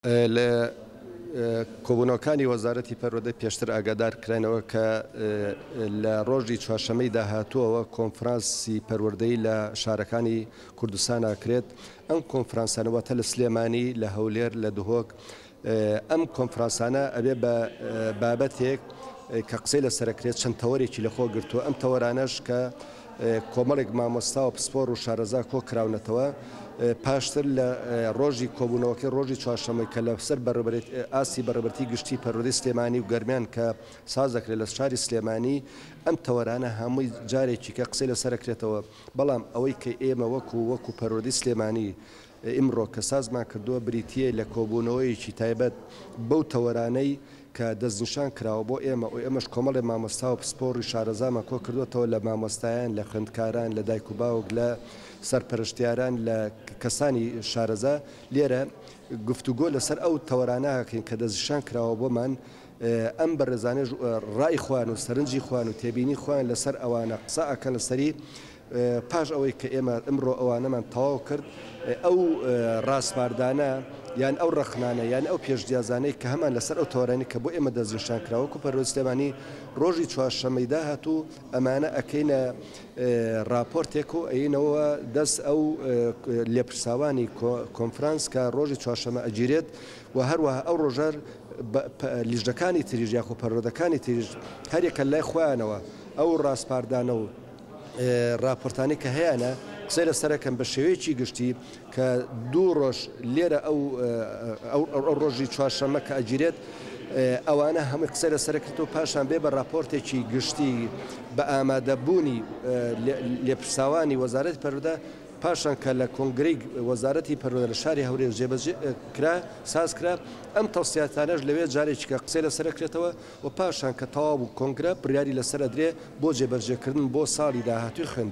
لە کۆبوونەوەکانی وەزارەتی پەروەردەی پێشتر ئاگادار کرێنەوە کە لە ڕۆژی چوارشەمەی داهاتووەوە کۆنفرانسی پەروەردەی لە شارەکانی کوردستان ئاکرێت. ئەم کۆنفرانسانەوەتە لە سلێمانی، لە هەولێر، لە دهۆک. ئەم کۆنفرانسانە ئەبێ بە بابەتێک کە قسەی لە سەرکرێت چەند تەوەرێکی لەخۆ گرتووە. ئەم تەوەرانەش کە کۆمەڵێک مامۆستا و پسپۆر و شارەزا کۆ کراونەتەوە پاشتر لە ڕۆژی کۆبوونەوەکەی ڕۆژی چوارشەمەی کە لەسەر ئاسی بەڕێبەرتی گشتی پەروەردەی سلێمانی و گەرمیان کە سازەکرێت لە شاری سلێمانی، ئەم تەوەرانە هەمووی جارێکی کە قسەی لە سەرکرێتەوە. بەڵام ئەوەی کە ئێمە وەکو پەروەردەی سلێمانی ئیمڕۆ کە سازمان کردووە بریتیە لە کۆبوونەوەیەکی تایبەت بەو تەوەرانەی کە دەستنیشان کراوە بۆ ئێمەش کۆمەڵی مامۆستا و پسپۆڕی شارەزامان کۆ کردوێتەوە لە مامۆستایان، لە خوێندکاران، لە دایک و باوک، لە سەرپەرشتیاران، لە کەسانی شارەزا. لێرە گفتوگۆ لەسەر ئەو تەوەرانەکەین کە دەستنیشان کراوە بۆمان، ئەم بەڕێزانەی ڕای خوان و سەرنجی خوان و تێبینی خوان لەسەر ئەوانە قسە ئەکەن لەسەری پاش ئەوەی کە ئێمە ئەمڕۆ ئەوانەمان تەواو کرد. ئەو ڕاستپاردانە یان ئەو ڕخنانە یان ئەو پێشجیازانەی کە هەمان لەسەر ئەو تەوەرانی کە بۆ ئێمە دەستنیشان کراوەکو پەروەردەی سلێمانی ڕۆژی چوارشەمەی داهاتوو ئەمانە ئەکەینە راپۆرتێک و ئەینەوە دەست ئەو لێپرساوانی کۆنفرانس کە ڕۆژی چوارشەمە ئەگیرێت و هەروەها ئەو ڕۆژەر لیژنەکانی تریژ یاخۆ پەروەردەکانی تریژ هەرێکە لای خۆیانەوە ئەو ڕاستپاردانە و راپۆرتانی کە هەیەە قسەی لەسەرەکەم بە شێوەیەکی گشتی کە دوو ڕۆژ لێرە ئەو ڕۆژی چوارشەمە کە ئەگیرێت ئەوانە هەموو قسەی لەسەرکردەوە پاشان بێ بە راپۆرتێکی گشتی بە ئامادەبوونی لێپرساوانی وەزارەتی پەروەردە پاشان کە لە کۆنگرەی وەزارەتی پەروەردە لە شاری هەولێر جێبەجێ کرا سازکرا. ئەم تەوسیاتانەش لەوێ جارێکی کە قسەی لەسەرکرێتەوە و پاشان کە تەواو بوو کۆنگرە بڕیاری لەسەر ئەدرێ بۆ جێبەجێکردن بۆ ساڵی داهاتووی